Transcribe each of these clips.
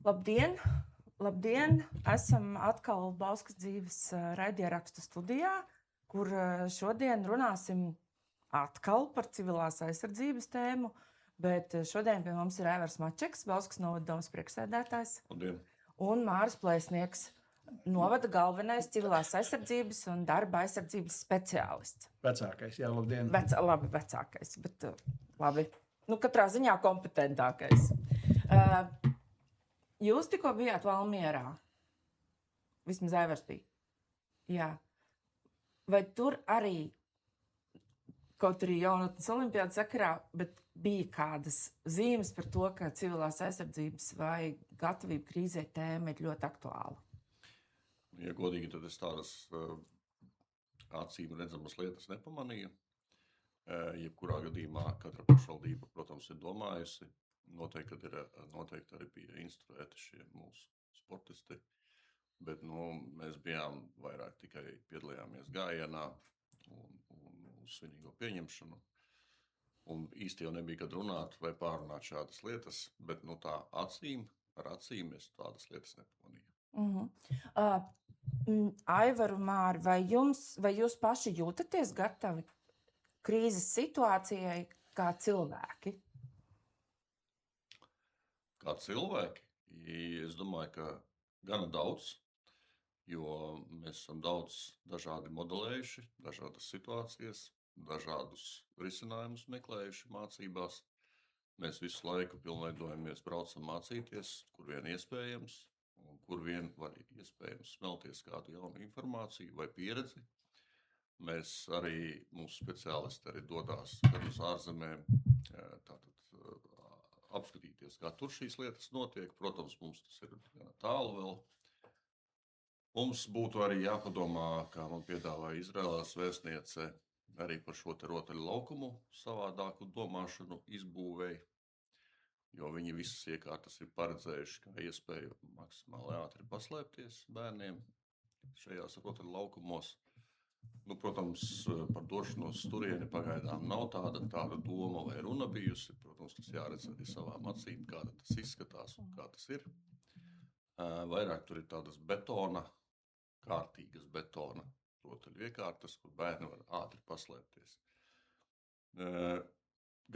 Labdien! Labdien! Esam atkal Bauskas dzīves raidierakstu studijā, kur šodien runāsim atkal par civilās aizsardzības tēmu, bet šodien pie mums ir Aivars Mačeks, Bauskas novada domas priekšsēdētājs. Labdien! Un Māris Plēsnieks, novada galvenais civilās aizsardzības un darba aizsardzības speciālists. Vecākais, jā, labdien. Labi, vecākais, bet labi. Katrā ziņā kompetentākais. Jūs tikko bijāt Valmierā. Vismaz Aivars bija. Jā. Vai tur arī, kaut arī jaunatnes olimpiādas sakarā, bet bija kādas zīmes par to, ka civilās aizsardzības vai gatavība krīzē tēma ir ļoti aktuāla? Ja godīgi, tad es tādas acīm redzamas lietas nepamanīju. Jebkurā gadījumā katra pašvaldība, protams, ir domājusi. Noteikti arī bija instruēti šie mūsu sportisti, bet mēs bijām vairāk tikai piedalījāmies gājienā un uz svinīgo pieņemšanu. Un īsti jau nebija, kad runāt vai pārunāt šādas lietas, bet tā ar acīm es tādas lietas nepamanīju. Aivaru, Māri, vai jūs paši jūtaties gatavi krīzes situācijai kā cilvēki? Kā cilvēki, es domāju, ka gana daudz, jo mēs esam daudz dažādi modelējuši, dažādas situācijas, dažādus risinājumus meklējuši mācībās. Mēs visu laiku pilnveidojamies, braucam mācīties, kur vien iespējams, un kur vien var iespējams smelties kādu jaunu informāciju vai pieredzi. Mūsu speciālisti arī dodās gan uz ārzemēm, apskatīties, kā tur šīs lietas notiek. Protams, mums tas ir gana tālu vēl. Mums būtu arī jāpadomā, kā man piedāvāja Izraēlas vēstniece, arī par šo te rotaļu laukumu savādāku domāšanu izbūvēja, jo viņi visas iekārtas ir paredzējuši, kā iespēju maksimāli ātri paslēpties bērniem šajās rotaļu laukumos. Protams, par došanos turieni pagaidām nav tāda doma vai runa bijusi. Protams, tas jāredz arī savām acīm, kāda tas izskatās un kā tas ir. Vairāk tur ir tādas kārtīgas betona rotaļu iekārtas, kur bērni var ātri paslēpties.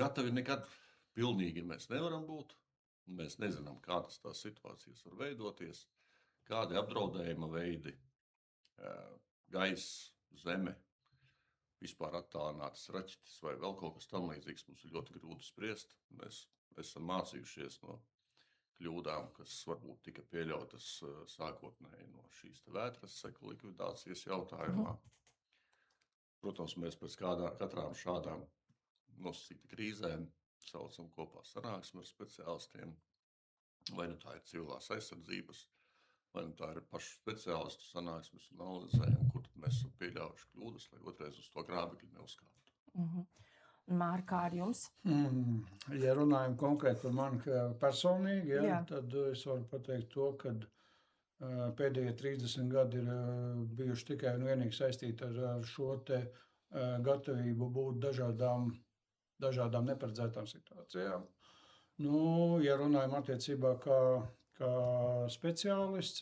Gatavi nekad pilnīgi mēs nevaram būt. Mēs nezinām, kādas tās situācijas var veidoties, kādi apdraudējuma veidi, gaiss, zeme, vispār attālinātas raķetes vai vēl kaut kas tam līdzīgs. Mums ir ļoti grūti spriest. Mēs esam mācījušies no kļūdām, kas varbūt tika pieļautas sākotnēji no šīs vētras seku likvidācijas jautājumā. Protams, mēs pēc katrām šādām nosacīta krīzēm saucam kopā sanāksmi ar speciālistiem. Vai tā ir civilās aizsardzības, vai tā ir pašu speciālistu sanāksmes un analizējam, kur tad mēs esam pieļaujuši kļūdas, lai otrais uz to grābekļu neuzkāptu. Māri, kā ar jums? Ja runājam konkrēti par mani personīgi, tad es varu pateikt to, ka pēdējie 30 gadi ir bijuši tikai un vienīgi saistīti ar šo te gatavību būt dažādām neparedzētām situācijām. Ja runājam attiecībā kā speciālists,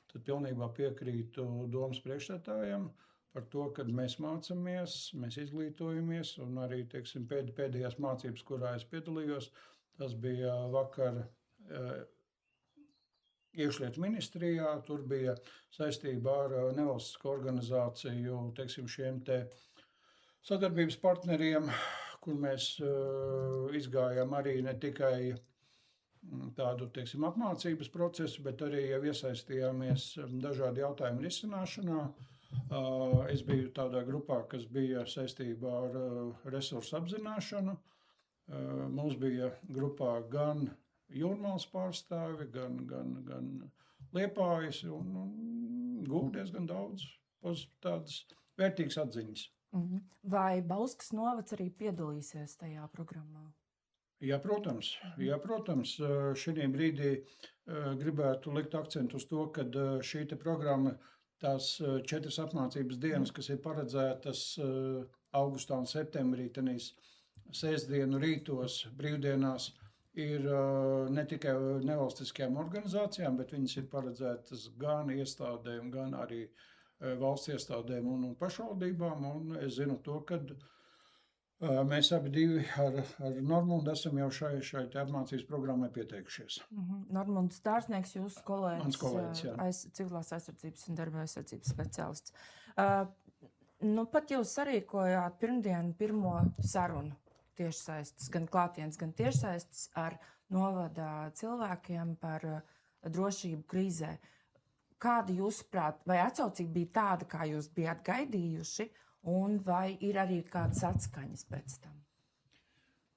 tad pilnībā piekrītu domas priekšsēdētājam par to, kad mēs mācāmies, mēs izglītojamies, un arī, pēdējās mācības, kurā es piedalījos, tas bija vakar iekšlietu ministrijā, tur bija saistībā ar nevalstisko organizāciju, šiem te sadarbības partneriem, kur mēs izgājām arī ne tikai tādu, apmācības procesu, bet arī jau iesaistījāmies dažādu jautājumu risināšanā. Es biju tādā grupā, kas bija saistībā ar resursu apzināšanu. Mums bija grupā gan Jūrmālas pārstāvi, gan Liepājas, un gūta diezgan daudz tādas vērtīgas atziņas. Vai Bauskas novads arī piedalīsies tajā programmā? Jā, protams. Šī brīdī gribētu likt akcentu uz to, ka šī programma, tās 4 apmācības dienas, kas ir paredzētas augustā un septembrī, tenīs sestdienu rītos, brīvdienās, ir ne tikai nevalstiskajām organizācijām, bet viņas ir paredzētas gan iestādēm, gan arī valsts iestādēm un pašvaldībām. Un es zinu to, ka mēs abi divi ar Normundu esam jau šai apmācības programmai pieteikušies. Normunds Dārznieks, jūsu Mans kolēģis, jā. civilās aizsardzības un darba aizsardzības speciālists. Pat jūs sarīkojāt pirmdienu pirmo sarunu tiešsaistes, gan klātienes, gan tiešsaistes ar novada cilvēkiem par drošību krīzē. Kāda jūsuprāt, vai atsaucība bija tāda, kā jūs bijāt gaidījuši, un vai ir arī kādas atskaņas pēc tam?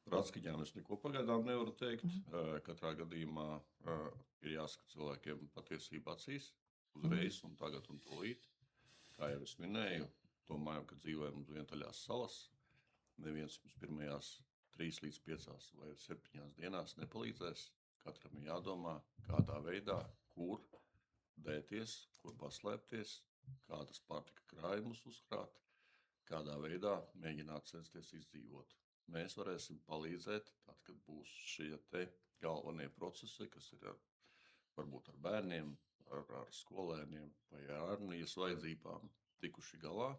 Par atskaņām es neko pagaidām nevaru teikt. Katrā gadījumā ir jāsaka cilvēkiem patiesība acīs, uzreiz un tagad un tūlīt. Kā jau es minēju, domājam, ka dzīvojam uz vientuļās salas. Neviens mums pirmajās 3 līdz 5 vai 7 dienās nepalīdzēs. Katram ir jādomā, kādā veidā, kur dēties, kur paslēpties, kādas pārtika krājumus uzkrāt, kādā veidā mēģināt censties izdzīvot. Mēs varēsim palīdzēt, tad, kad būs šie te galvenie procesi, kas ir varbūt ar bērniem, ar skolēniem vai ar armijas vajadzībām tikuši galā.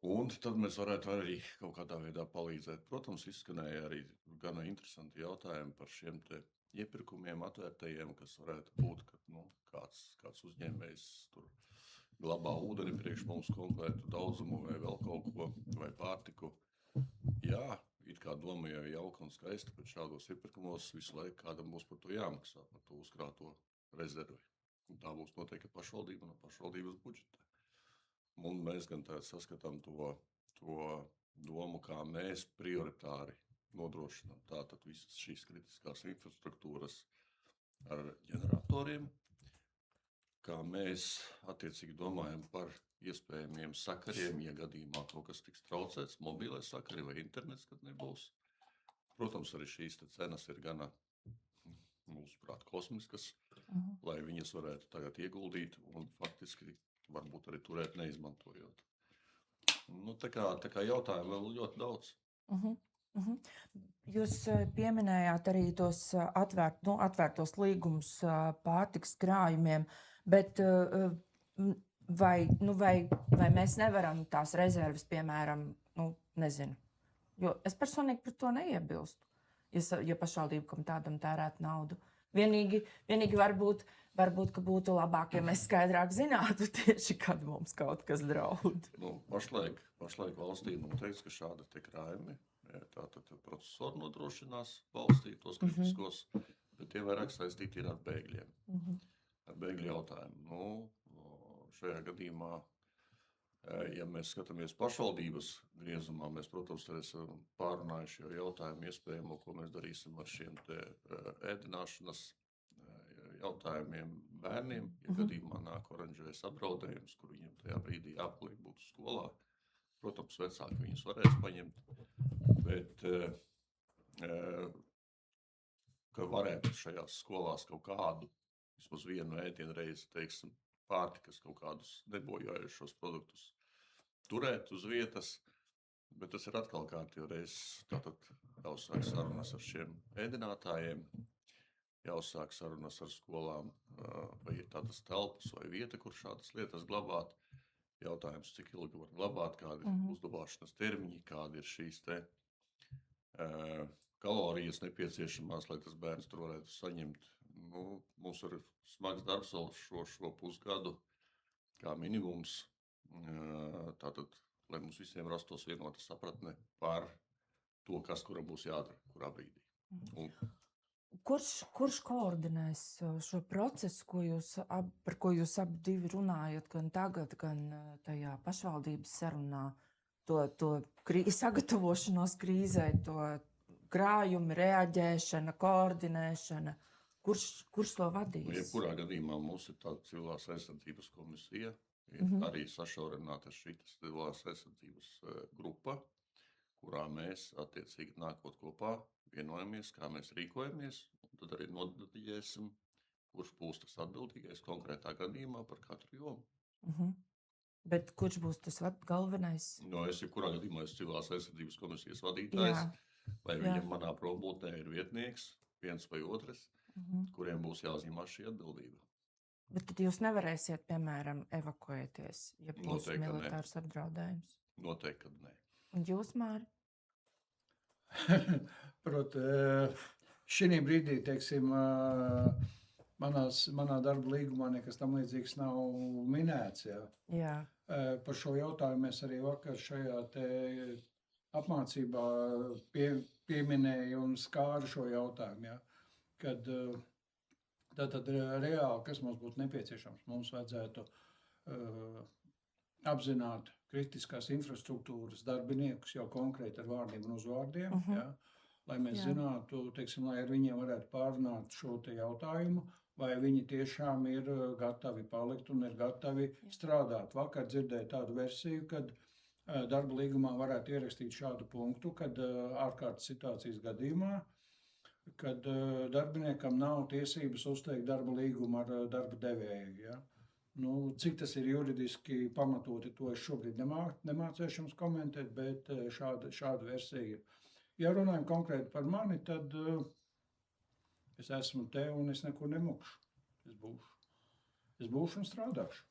Un tad mēs varētu arī kaut kādā veidā palīdzēt. Protams, izskanēja arī gana interesanti jautājumi par šiem te iepirkumiem atvērtajiem, kas varētu būt, ka kāds uzņēmējs tur glabā ūdeni priekš mums konkrētu daudzumu vai vēl kaut ko, vai pārtiku. Jā, it kā doma jau jauka un skaista, bet šādos iepirkumos visu laiku kādam būs par to jāmaksā, par to uzkrāto rezervi. Un tā būs noteikti pašvaldība no pašvaldības budžeta. Un mēs gan tā saskatām to domu, kā mēs prioritāri nodrošinām tātad visas šīs kritiskās infrastruktūras ar ģeneratoriem, kā mēs attiecīgi domājam par iespējamiem sakariem, ja gadījumā kaut kas tiks traucēts, mobilais sakari vai internets, kad nebūs. Protams, arī šīs cenas ir gana, mūsuprāt, kosmiskas, lai viņas varētu tagad ieguldīt un faktiski varbūt arī turēt neizmantojot. Tā kā jautājumu vēl ļoti daudz. Jūs pieminējāt arī tos atvērtos līgumus pārtikas krājumiem, bet vai mēs nevaram tās rezerves, piemēram, nezinu, jo es personīgi par to neiebilstu, ja pašvaldība kam tādam tērētu naudu. Vienīgi varbūt, ka būtu labāk, ja mēs skaidrāk zinātu tieši, kad mums kaut kas draud. Pašlaik valstī noteikts, ka šādi te krājumi, tātad procesori nodrošinās valstī tos kritiskos, bet tie vairāk saistīti ir ar bēgļiem. Ar bēgļu jautājumu. Šajā gadījumā, ja mēs skatāmies pašvaldības griezumā, mēs, protams, arī esam pārunājuši jau jautājumu iespējamo, ko mēs darīsim ar šiem te ēdināšanas jautājumiem bērniem, ja gadījumā nāk oranžais apdraudējums, kur viņiem tajā brīdī jāpaliek būt skolā. Protams, vecāki viņus varēs paņemt, bet ka varētu šajās skolās kaut kādu, vismaz vienu ēdienu reizi, teiksim, pārtikas kaut kādus nebojājušos produktus turēt uz vietas, bet tas ir atkal kārtīgi reiz, tātad jāuzsāk sarunas ar šiem ēdinātājiem, jāuzsāk sarunas ar skolām, vai ir tādas telpas vai vieta, kur šādas lietas glabāt. Jautājums, cik ilgi var glabāt, kādi ir uzglabāšanas termiņi, kādi ir šīs te kalorijas nepieciešamās, lai tas bērns tur varētu saņemt. Mums ir smags darbs vēl šo pusgadu kā minimums, tātad, lai mums visiem rastos vienota sapratne par to, kas kuram būs jādara, kurā brīdī. Kurš koordinēs šo procesu, par ko jūs abi divi runājat, gan tagad, gan tajā pašvaldības sarunā, to sagatavošanos krīzē, to krājumu, reaģēšana, koordinēšana? Kurš to vadīs? Jebkurā gadījumā mums ir tāda civilās aizsardzības komisija, arī sašaurināta šīs civilās aizsardzības grupa, kurā mēs attiecīgi nākot kopā vienojamies, kā mēs rīkojamies, un tad arī nodadījēsim, kurš būs tas atbildīgais konkrētā gadījumā par katru jomu. Bet kurš būs tas galvenais? Es jebkurā gadījumā esmu civilās aizsardzības komisijas vadītājs. vai viņam manā prombūtnē ir vietnieks, viens vai otrs, kuriem būs jāuzņemās šī atbildība. Bet tad jūs nevarēsiet, piemēram, evakuēties, ja būs Noteikti, ka ne. militārs apdraudējums. Noteikti, ka nē. Un jūs, Māri? Šī brīdī, teiksim, manā darba līgumā nekas tam līdzīgs nav minēts. Ja. Jā. Par šo jautājumu mēs arī vakar šajā te apmācībā pieminēju un skāru šo jautājumu. Ja. Kad tātad reāli, kas mums būtu nepieciešams, mums vajadzētu apzināt kritiskās infrastruktūras darbiniekus jau konkrēti ar vārdiem un uzvārdiem, ja, lai mēs zinātu, teiksim, lai ar viņiem varētu pārunāt šo te jautājumu, vai viņi tiešām ir gatavi palikt un ir gatavi strādāt. Vakar dzirdēju tādu versiju, kad darba līgumā varētu ierakstīt šādu punktu, kad ārkārtas situācijas gadījumā, kad darbiniekam nav tiesības uzteikt darba līgumu ar darba devēju. Ja? Nu, cik tas ir juridiski pamatoti, to es šobrīd nemācēšu jums komentēt, bet šāda versija ir. Ja runājam konkrēti par mani, tad es esmu te un es nekur nemukšu. Es būšu un strādāšu.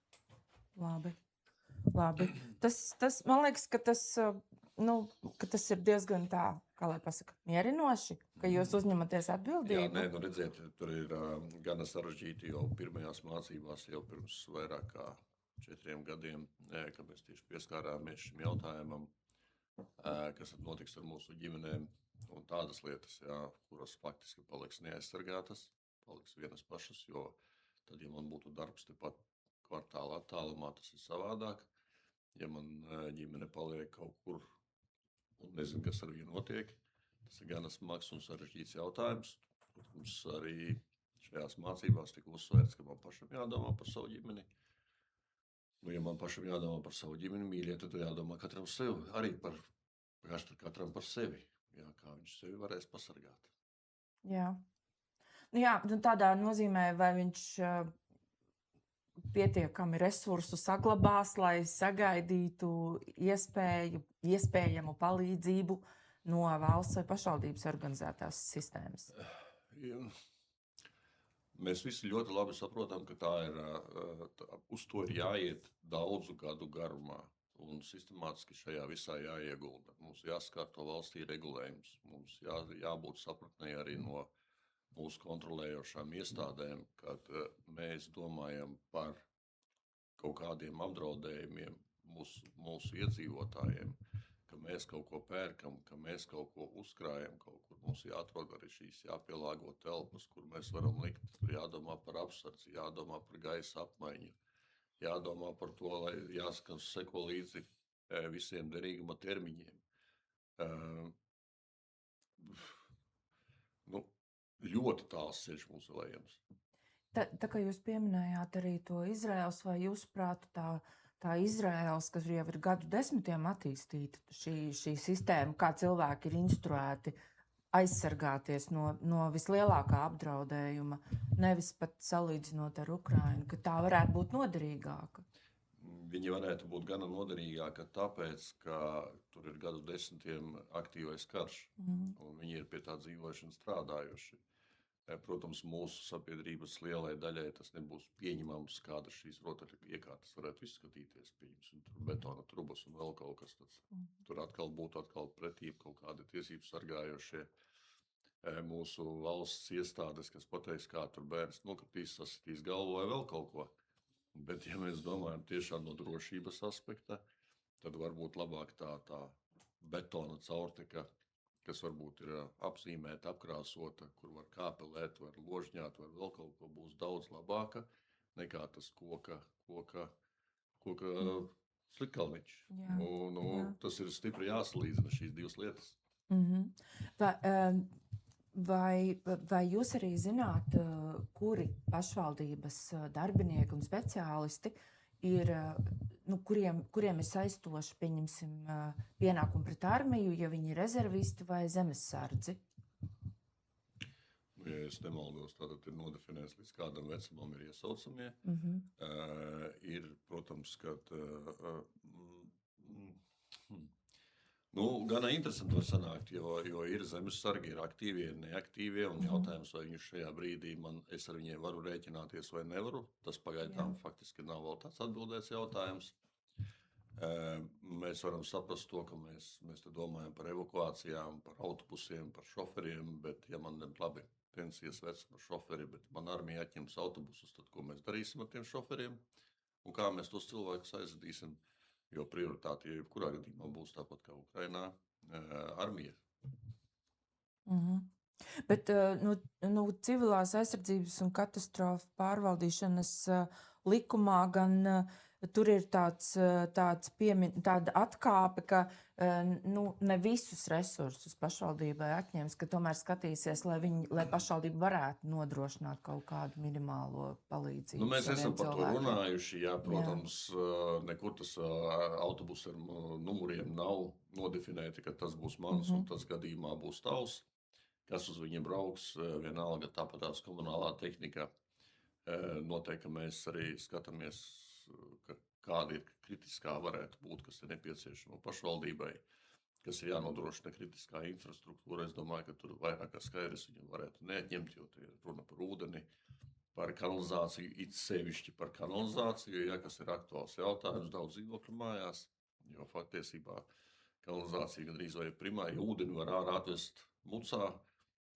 Labi. Tas, man liekas, ka tas ir diezgan tā, kā lai pasaka, mierinoši, ka jūs uzņematies atbildību. Jā, nē, redziet, tur ir gana sarežģīti jau pirmajās mācībās, jau pirms vairāk kā 4 gadiem, kad mēs tieši pieskārāmies šim jautājumam, kas notiks ar mūsu ģimenēm un tādas lietas, jā, kuras faktiski paliks neaizsargātas, paliks vienas pašas, jo tad, ja man būtu darbs tepat kvartāla attālumā, tas ir savādāk. Ja man ģimene paliek kaut kur un nezinu, kas ar viņu notiek, tas ir gana smags un sarežģīts jautājums. Protams, arī šajās mācībās tika uzsvērts, ka man pašam jādomā par savu ģimeni. Nu, ja man pašam jādomā par savu ģimeni, mīļie, tad jādomā katram sevi, arī katram par sevi, jā, kā viņš sevi varēs pasargāt. Jā. Nu jā, tādā nozīmē, vai viņš pietiekami resursu saglabās, lai sagaidītu iespējamu palīdzību no valsts vai pašvaldības organizētās sistēmas. Mēs visi ļoti labi saprotam, ka uz to ir jāiet daudzu gadu garumā un sistemātiski šajā visā jāiegulda. Mums jāskārto valstī regulējums, mums jābūt sapratnē arī no mūsu kontrolējošām iestādēm, kad mēs domājam par kaut kādiem apdraudējumiem mūsu iedzīvotājiem, ka mēs kaut ko pērkam, ka mēs kaut ko uzkrājam, kaut kur mums jāatrod arī šīs jāpielāgo telpas, kur mēs varam likt. Tur jādomā par apsardzi, jādomā par gaisa apmaiņu, jādomā par to, lai seko līdzi visiem derīguma termiņiem. Ļoti tāls ceļš mums vēl ejams. Tā kā jūs pieminējāt arī to Izraels, vai jūsuprāt tā Izraels, kas jau ir gadu desmitiem attīstīta, šī sistēma, kā cilvēki ir instruēti aizsargāties no vislielākā apdraudējuma, nevis pat salīdzinot ar Ukrainu, ka tā varētu būt noderīgāka? Viņi varētu būt gana noderīgāka tāpēc, ka tur ir gadu desmitiem aktīvais karš, un viņi ir pie tā dzīvošana strādājuši. Protams, mūsu sabiedrības lielai daļai tas nebūs pieņemams, kāda šīs rotaļiekārtas varētu izskatīties. Pieņemsim, tur betona trubas un vēl kaut kas tāds. Tur atkal būtu pretība kaut kādi tiesības sargājošie mūsu valsts iestādes, kas pateiks, kā tur bērns nokritīs, sasitīs galvu vai vēl kaut ko. Bet, ja mēs domājam tiešām no drošības aspekta, tad varbūt labāk tā betona caurteka, kas varbūt ir apzīmēta, apkrāsota, kur var kāpelēt, var ložņāt, var vēl kaut ko, būs daudz labāka nekā tas koka slikkalniņš. Tas ir stipri jāsalīdzina šīs divas lietas. Vai jūs arī zināt, kuri pašvaldības darbinieki un speciālisti ir, kuriem ir saistoši, pieņemsim, pienākumu pret armiju, ja viņi ir rezervisti vai zemesardzi? Ja es nemaldos, tātad ir nodefinēts, līdz kādam vecumam ir iesaucamie. Ir, protams, kad Gana interesanti var sanākt, jo ir zemesargi, ir aktīvie, ir neaktīvie, un jautājums, vai viņi šajā brīdī es ar viņiem varu rēķināties vai nevaru, tas pagaidām faktiski nav vēl tāds atbildēts jautājums. Mēs varam saprast to, ka mēs te domājam par evakuācijām, par autobusiem, par šoferiem, bet ja man labi pensijas vecuma šoferi, bet man armija atņems autobusus, tad ko mēs darīsim ar tiem šoferiem? Un kā mēs tos cilvēkus aizvedīsim? Jo prioritāte, jebkurā gadījumā būs tāpat kā Ukrainā, armija. Bet civilās aizsardzības un katastrofu pārvaldīšanas likumā gan tur ir tāda atkāpe, ka ne visus resursus pašvaldībai atņems, ka tomēr skatīsies, lai pašvaldība varētu nodrošināt kaut kādu minimālo palīdzību. Mēs esam par to runājuši, jā, protams, nekur tas autobus ar numuriem nav nodefinēti, ka tas būs mans un tas gadījumā būs tavs. Kas uz viņiem brauks, vienalga tāpatās komunālā tehnika. Noteikti mēs arī skatāmies, kāda ir kritiskā varētu būt, kas ir nepieciešama pašvaldībai, kas ir jānodrošina kritiskā infrastruktūra. Es domāju, ka tur vairāk kā skaidrs viņam varētu neatņemt, jo te ir runa par ūdeni, par kanalizāciju, it sevišķi par kanalizāciju, kas ir aktuāls jautājums daudz dzīvokļu mājās, jo faktiesībā kanalizācija gandrīz vai primā, ja ūdeni var ārā atvest mucā,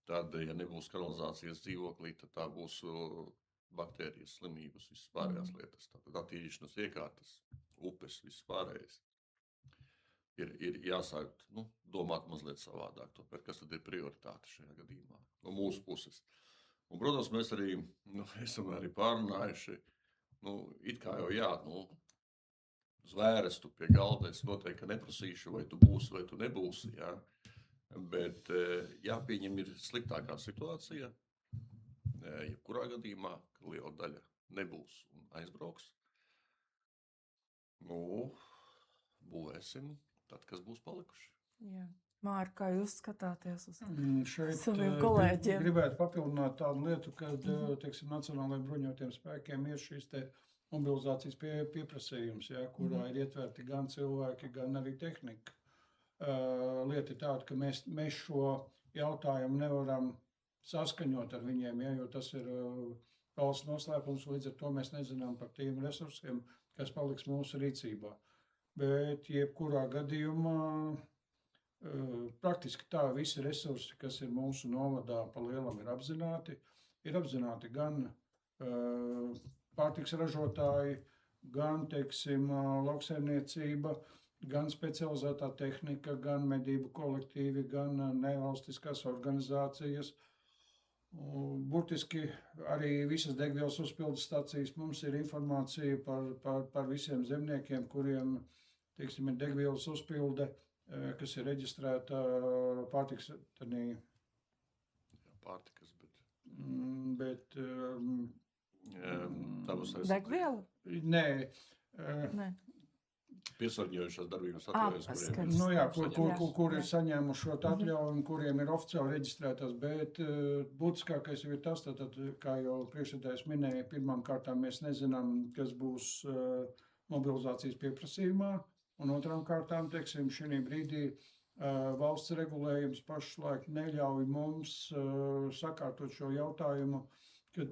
tad, ja nebūs kanalizācijas dzīvoklī, tad tā būs baktērijas, slimības, visas pārējās lietas. Tātad attīrīšanas iekārtas, upes, viss pārējais. Ir jāsāk domāt mazliet savādāk, tomēr, kas tad ir prioritāte šajā gadījumā no mūsu puses. Un, protams, mēs arī esam arī pārunājuši, it kā jau zvērestu pie galda, es noteikti neprasīšu, vai tu būsi, vai tu nebūsi, jā. Bet jāpieņem ir sliktākā situācija, jebkurā gadījumā, ka liela daļa nebūs un aizbrauks. Būvēsim tad, kas būs palikuši. Jā. Māri, kā jūs skatāties uz šeit saviem kolēģiem? Gribētu papildināt tādu lietu, kad, teiksim, Nacionālajiem bruņotajiem spēkiem ir šīs te mobilizācijas pieprasījums, kurā ir ietverti gan cilvēki, gan arī tehnika. Lieta ir tāda, ka mēs šo jautājumu nevaram saskaņot ar viņiem, jo tas ir valsts noslēpums, līdz ar to mēs nezinām par tiem resursiem, kas paliks mūsu rīcībā. Bet jebkurā gadījumā praktiski tā visi resursi, kas ir mūsu novadā pa lielam ir apzināti gan pārtiks ražotāji, gan, teiksim, lauksaimniecība, gan specializētā tehnika, gan medību kolektīvi, gan nevalstiskās organizācijas. Burtiski arī visas degvielas uzpildes stacijas mums ir informācija par visiem zemniekiem, kuriem, teiksim, ir degvielas uzpilde, kas ir reģistrēta pārtikas tanī. Pārtikas, bet... Tā būs degviela? Nē. Piesārņojušās darbības atļaujas, kur ir saņēmuši šo atļauju, kuriem ir oficiāli reģistrētās, bet būtiskākais jau ir tas, tad, kā jau priekšsēdētājs minēja, pirmām kārtām mēs nezinām, kas būs mobilizācijas pieprasījumā, un otrām kārtām, teiksim, šī brīdī valsts regulējums pašlaik neļauj mums sakārtot šo jautājumu, kad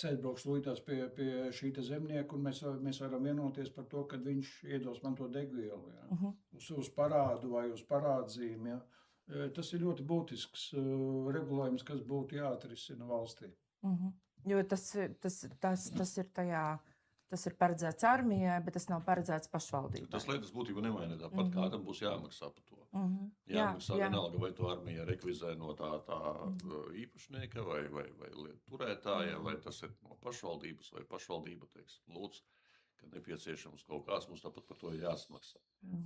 aizbrauks līdās pie šī zemnieka, un mēs varam vienoties par to, kad viņš iedos man to degvielu, uz parādu vai uz parādzīmi. Tas ir ļoti būtisks regulējums, kas būtu jāatrisina valstī. Jo tas ir paredzēts armijai, bet tas nav paredzēts pašvaldībai. Tas lietas būtībā nemaina tāpat, kādam būs jāmaksā par to. Jāmaksā vienalga, vai to armija rekvizē no tā īpašnieka vai turētāja, vai tas ir no pašvaldības, vai pašvaldība teiks, lūdzu, ka nepieciešams kaut kāds, mums tāpat par to jāsmaksā.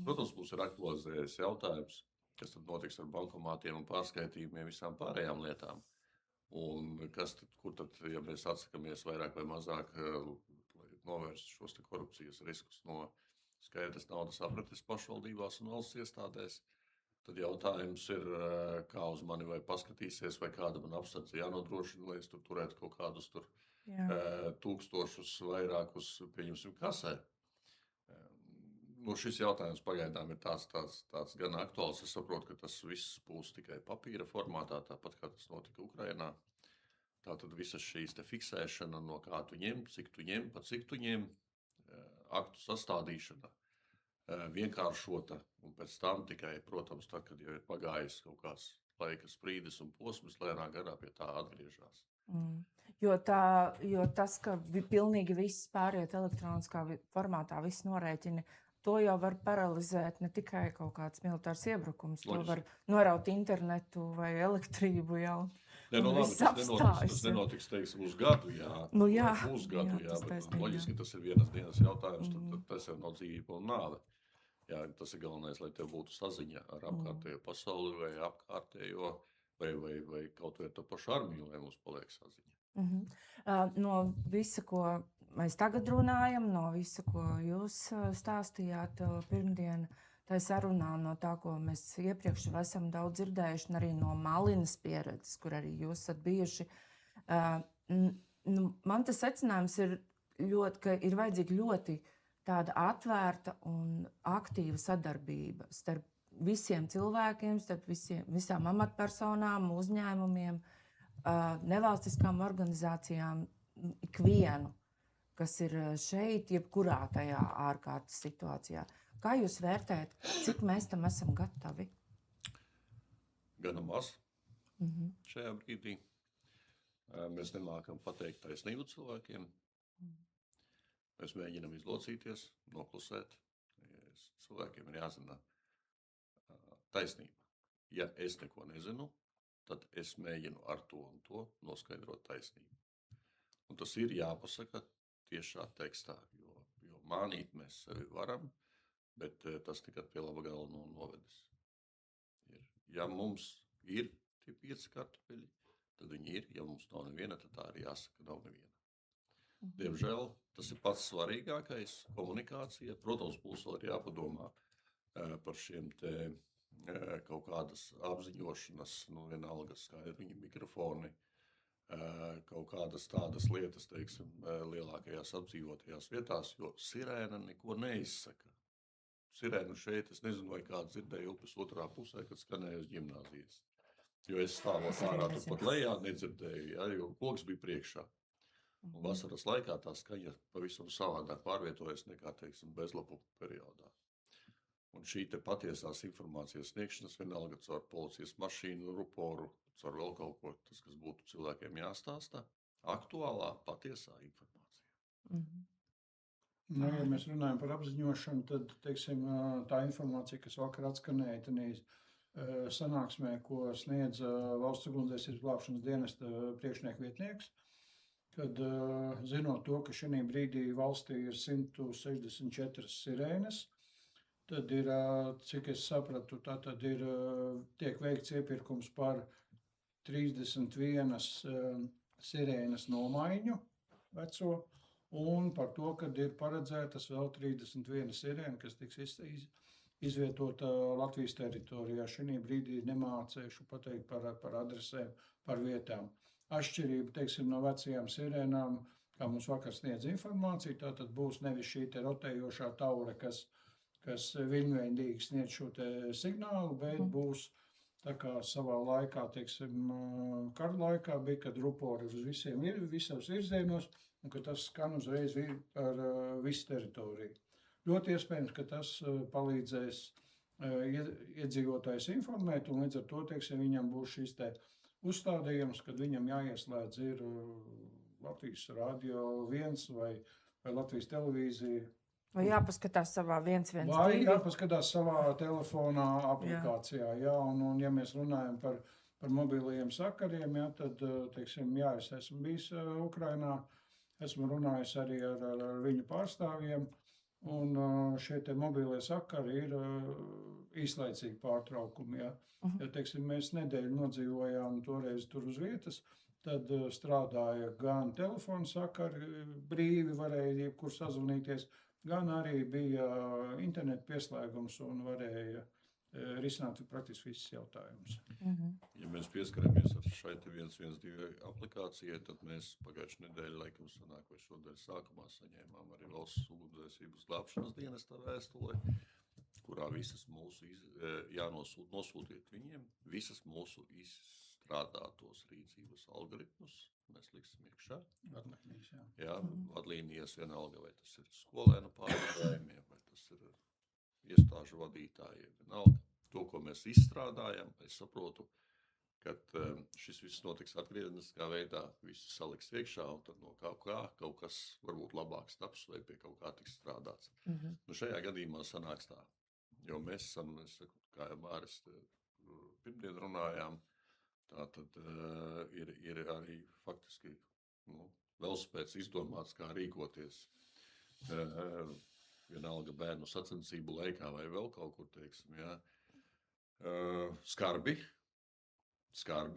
Protams, mums ir aktualizējies jautājums, kas tad notiks ar bankomātiem un pārskaitījumiem visām pārējām lietām. Un kur tad, ja mēs atsakamies vairāk vai mazāk, novērst šos korupcijas riskus no skaidras naudas aprates pašvaldībās un valsts iestādēs, tad jautājums ir, kā uz mani vai paskatīsies, vai kāda man apsardze jānodrošina, lai es tur turētu kaut kādus tūkstošus vairākus, pieņemsim, kasē. Šis jautājums pagaidām ir tāds gan aktuāls. Es saprotu, ka tas viss būs tikai papīra formātā, tāpat kā tas notika Ukrainā. Tātad visas šīs te fiksēšana, no kā tu ņem, cik tu ņem, pa cik tu ņem, aktu sastādīšana, vienkāršota, un pēc tam tikai, protams, tad, kad jau ir pagājis kaut kāds laika sprīdis un posms, lēnā garā pie tā atgriežas. Jo tas, ka pilnīgi viss pāriet elektroniskā formātā, viss norēķini, to jau var paralizēt ne tikai kaut kāds militārs iebrukums, to var noraut internetu vai elektrību jau. Tas nenotiks, teiksim, uz gadu, pusgadu, bet loģiski tas ir vienas dienas jautājums, tad tas jau nav dzīvība un nāve. Jā, tas ir galvenais, lai tev būtu saziņa ar apkārtējo pasauli vai apkārtējo, vai kaut vai to pašu armiju, lai mums paliek saziņa. No visa, ko mēs tagad runājam, no visa, ko jūs stāstījāt pirmdien, tā sarunā, no tā, ko mēs iepriekš esam daudz dzirdējuši, un arī no Malinas pieredzes, kur arī jūs esat bijuši. Man tas secinājums ir, ka ir vajadzīga ļoti tāda atvērta un aktīva sadarbība starp visiem cilvēkiem, starp visām amatpersonām, uzņēmumiem, nevalstiskām organizācijām, ikvienu, kas ir šeit, jebkurā tajā ārkārtas situācijā. Kā jūs vērtējat, cik mēs tam esam gatavi? Gana maz šajā brīdī. Mēs nemākam pateikt taisnību cilvēkiem. Mēs mēģinam izlocīties, noklusēt. Cilvēkiem ir jāzina taisnība. Ja es neko nezinu, tad es mēģinu ar to un to noskaidrot taisnību. Un tas ir jāpasaka tiešā tekstā, jo mānīt mēs sevi varam, bet tas tikai pie laba gala novedis. Ja mums ir tie 5 kartupeļi, tad viņi ir. Ja mums nav neviena, tad tā arī jāsaka, nav neviena. Diemžēl tas ir pats svarīgākais - komunikācija. Protams, būs vēl jāpadomā par šiem te kaut kādas apziņošanas, vienalga skaidriņi, mikrofoni, kaut kādas tādas lietas, teiksim, lielākajās apdzīvotajās vietās, jo sirēna neko neizsaka. Sirēnu šeit, es nezinu, vai kāds dzirdēja upes otrā pusē, kad skanēja uz ģimnāzijas. Jo es stāvot ārā turpat lejā nedzirdēju, jo koks bija priekšā. Un vasaras laikā tā skaņa pavisam savādāk pārvietojas nekā, teiksim, bezlapu periodā. Un šī te patiesās informācijas sniegšanas vienalga caur policijas mašīnu, ruporu, caur vēl kaut ko, tas, kas būtu cilvēkiem jāstāsta, aktuālā, patiesā informācija. Ja mēs runājam par apziņošanu, tad, teiksim, tā informācija, kas vakar atskanēja tenīs sanāksmē, ko sniedz Valsts ugunsdzēsības glābšanas dienesta priekšnieku vietnieks, kad zinot to, ka šī brīdī valstī ir 164 sirēnes, tad ir, cik es sapratu, tātad tiek veikts iepirkums par 31 sirēnes nomaiņu veco, un par to, kad ir paredzētas vēl 31 sirēna, kas tiks izvietota Latvijas teritorijā. Šī brīdī nemācēšu pateikt par adresēm, par vietām. Atšķirība, teiksim, no vecajām sirēnām, kā mums vakar sniedz informāciju, tātad būs nevis šī te rotējošā taure, kas viļņveidīgi sniedz šo te signālu, bet būs tā kā savā laikā, teiksim, karu laikā bija, kad rupori uz visos virzienos, un ka tas skan uzreiz ar visu teritoriju. Ļoti iespējams, ka tas palīdzēs iedzīvotājs informēt, un līdz ar to, teiksim, viņam būs šis te uzstādījums, kad viņam jāieslēdz ir Latvijas Radio 1 vai Latvijas televīzija. Vai jāpaskatās savā 112? Vai jāpaskatās savā telefonā aplikācijā, jā, un ja mēs runājam par mobilajiem sakariem, jā, tad, teiksim, jā, es esmu bijis Ukrainā, esmu runājis arī ar viņu pārstāvjiem, un šie te mobilie sakari ir īslaicīgi pārtraukumi, jā. Ja, teiksim, mēs nedēļu nodzīvojām toreiz tur uz vietas, tad strādāja gan telefonu sakari, brīvi varēja jebkur sazvanīties, gan arī bija internetu pieslēgums un varēja risināt praktiski visus jautājumus. Ja mēs pieskaramies ar šai 112 aplikācijai, tad mēs pagājušajā nedēļā, laikam sanāk, vai šodien sākumā saņēmām arī valsts ugunsdzēsības glābšanas dienesta vēstuli, kurā visas mūsu nosūtiet viņiem, visas mūsu izstrādātos rīcības algoritmus mēs liksim iekšā. Vadlīnijas, jā. Jā, vadlīnijas vienalga, vai tas ir skolēnu pārvadājumiem, vai tas ir iestāžu vadītājiem, vienalga. To, ko mēs izstrādājam, es saprotu, ka šis viss notiks atgriezniskā veidā, viss saliks iekšā, un tad no kaut kas varbūt labāks taps vai pie kaut kā tiks strādāts. Nu, šajā gadījumā sanāks tā, jo mēs esam, es saku, kā jau Māris pirmdien runājām, tā tad ir arī faktiski velospēds izdomāts, kā rīkoties. Vienalga bērnu sacensību laikā vai vēl kaut kur, teiksim, jā. Skarbi,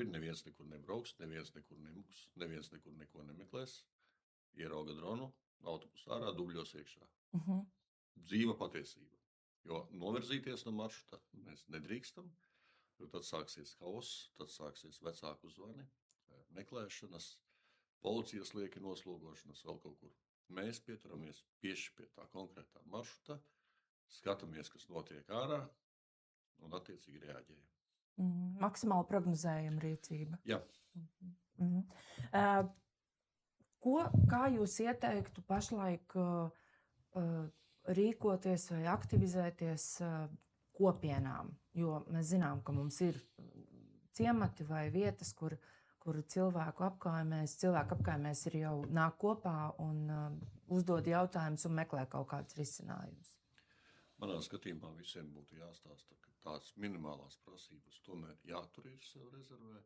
neviens nekur nebrauks, neviens nekur nemuks, neviens nekur neko nemeklēs, ierauga dronu, autobus ārā, dubļos iekšā. Dzīva patiesība, jo novirzīties no maršruta mēs nedrīkstam, jo tad sāksies hauss, tad sāksies vecāku zvani, meklēšanas, policijas lieki noslogošanas, vēl kaut kur. Mēs pieturamies tieši pie tā konkrētā maršruta, skatāmies, kas notiek ārā, un attiecīgi reaģējam. Maksimāli prognozējama rīcība. Jā. Kā jūs ieteiktu pašlaik rīkoties vai aktivizēties kopienām? Jo mēs zinām, ka mums ir ciemati vai vietas, kur cilvēku apkaimēs ir jau nāk kopā un uzdod jautājumus un meklē kaut kādus risinājumus. Manā skatījumā visiem būtu jāstāsta, ka tādas minimālās prasības tomēr jātur ir sev rezervē.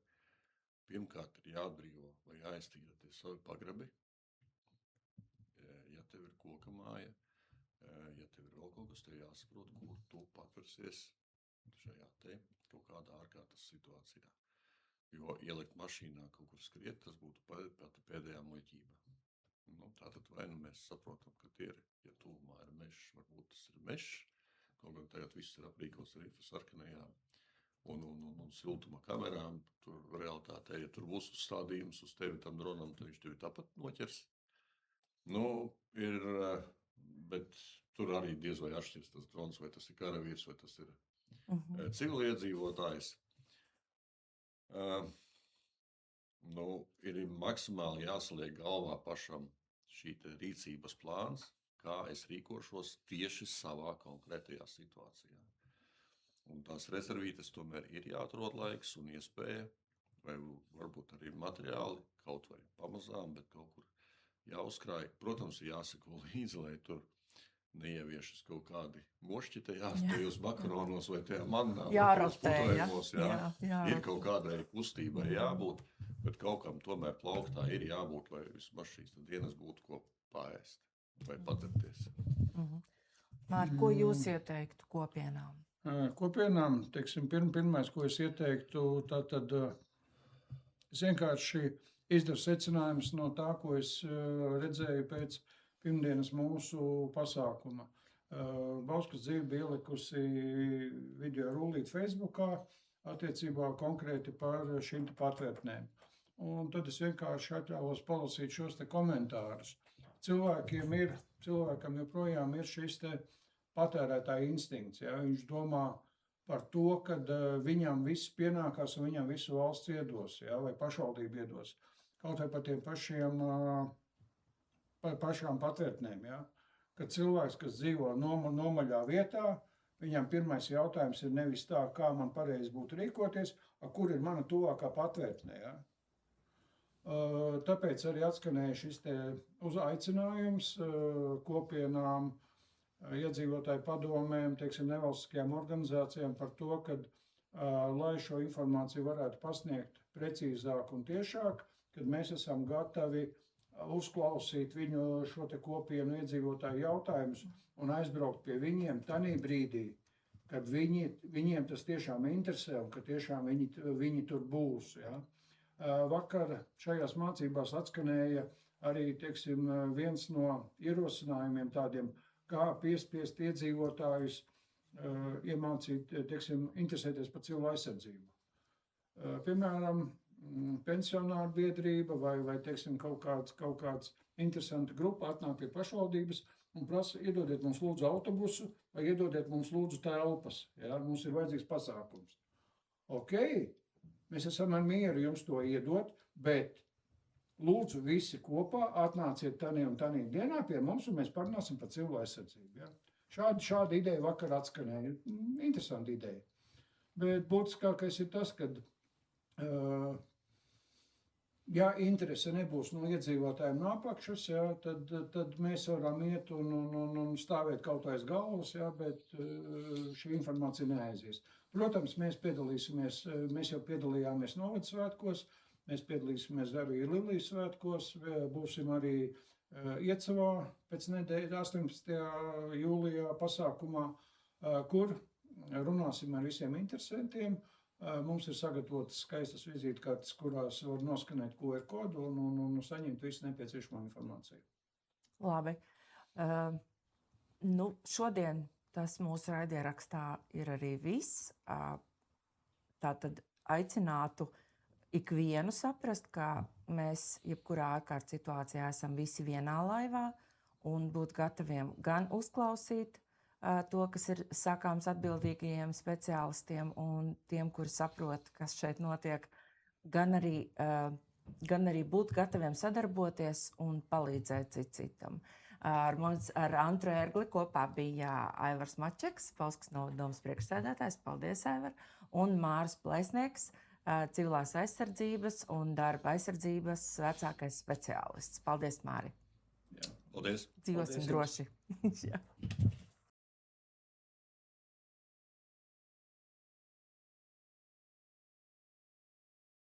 Pirmkārt ir jāatbrīvo vai jāiztīra tie savi pagrabi. Ja tev ir koka māja, ja tev ir vēl kaut kas, tev jāsaprot, kur tu patversies šajā te kaut kādā ārkārtas situācijā. Jo ielikt mašīnā kaut kur skriet, tas būtu pati pēdējā muļķība. Tātad vai nu mēs saprotam, ka tie ir, ja tuvumā ir mežs, varbūt tas ir mežs, kaut gan tagad viss ir aprīkots arī ar sarkanajām un siltuma kamerām. Tur realitātē, ja tur būs uzstādījums uz tevi tam dronam, tad viņš tevi tāpat noķers. Bet tur arī diez vai atšķirs tas drons, vai tas ir karavīrs, vai tas ir civiliedzīvotājs. Ir maksimāli jāsaliek galvā pašam šī rīcības plāns, kā es rīkošos tieši savā konkrētajā situācijā. Un tās rezervītes tomēr ir jāatrod laiks un iespēja, vai varbūt arī materiāli, kaut vai pamazām, bet kaut kur jāuzkrāj. Protams, ir jāsako līdzi, lai tur neieviešas kaut kādi mošķi tajos makaronos vai tajā mannā. Jārotē, Ir kaut kādai kustībai jābūt, bet kaut kam tomēr plauktā ir jābūt, lai vismaz šīs dienas būtu ko paēst vai patirties. Māri, ko jūs ieteiktu kopienām? Kopienām, teiksim, pirmais, ko es ieteiktu, tad es vienkārši izdaru secinājumus no tā, ko es redzēju pēc pirmdienas mūsu pasākuma. Bauskas dzīve bija ielikusi video rullīt Facebookā attiecībā konkrēti par šīm patvērtnēm. Un tad es vienkārši atļāvos palasīt šos te komentārus. Cilvēkam joprojām ir šis te patērētāja instinkts. Ja? Viņš domā par to, ka viņam viss pienākās un viņam visu valsts iedos, ja? Vai pašvaldība iedos. Kaut vai par tiem pašām patvērtnēm. Ja? Kad cilvēks, kas dzīvo nomaļā vietā, viņam pirmais jautājums ir nevis tā, kā man pareizi būtu rīkoties, kur ir mana tuvākā patvērtnē. Ja? Tāpēc arī atskanēja šis te uzaicinājums kopienām, iedzīvotāju padomēm, teiksim, nevalstiskajām organizācijām par to, ka, lai šo informāciju varētu pasniegt precīzāk un tiešāk, kad mēs esam gatavi uzklausīt viņu šo te kopienu iedzīvotāju jautājumus un aizbraukt pie viņiem tanī brīdī, kad viņiem tas tiešām interesē un ka tiešām viņi tur būs. Ja? Vakar šajās mācībās atskanēja arī, teiksim, viens no ierosinājumiem tādiem, kā piespiest iedzīvotājus iemācīt, teiksim, interesēties par cilvēku aizsardzību. Piemēram, pensionāru biedrība vai teiksim, kaut kāds interesanta grupa atnāk pie pašvaldības un prasa, iedodiet mums lūdzu autobusu vai iedodiet mums lūdzu telpas. Ja? Mums ir vajadzīgs pasākums. Ok, mēs esam ar mieru jums to iedot, bet lūdzu visi kopā atnāciet tanī un tanī dienā pie mums un mēs parunāsim par cilvēku aizsardzību. Ja? Šāda ideja vakar atskanēja. Interesanta ideja. Bet būtiskākais ir tas, ka ja interese nebūs no iedzīvotājiem no apakšas, ja, tad mēs varam iet un stāvēt kaut aiz galvas, ja, bet šī informācija neaizies. Protams, mēs jau piedalījāmies Novadsvētkos, mēs piedalīsimies arī Lilijas svētkos, būsim arī Iecavā pēc nedēļas 18. jūlijā pasākumā, kur runāsim ar visiem interesantiem. Mums ir sagatavotas skaistas vizītkartes, kurās var noskanēt QR kodu un saņemt visu nepieciešamo informāciju. Labi. Šodien tas mūsu raidierakstā ir arī viss. Tātad aicinātu ikvienu saprast, ka mēs jebkurā ārkārtas situācijā esam visi vienā laivā un būt gataviem gan uzklausīt to, kas ir sakāms atbildīgajiem speciālistiem un tiem, kuri saprot, kas šeit notiek, gan arī būt gataviem sadarboties un palīdzēt citam. Ar Antru Ērgli kopā bija Aivars Mačeks, Pauskas novadomes priekšsēdētājs, paldies, Aivar, un Māris Plēsnieks, civilās aizsardzības un darba aizsardzības vecākais speciālists. Paldies, Māri! Paldies! Dzīvosim droši!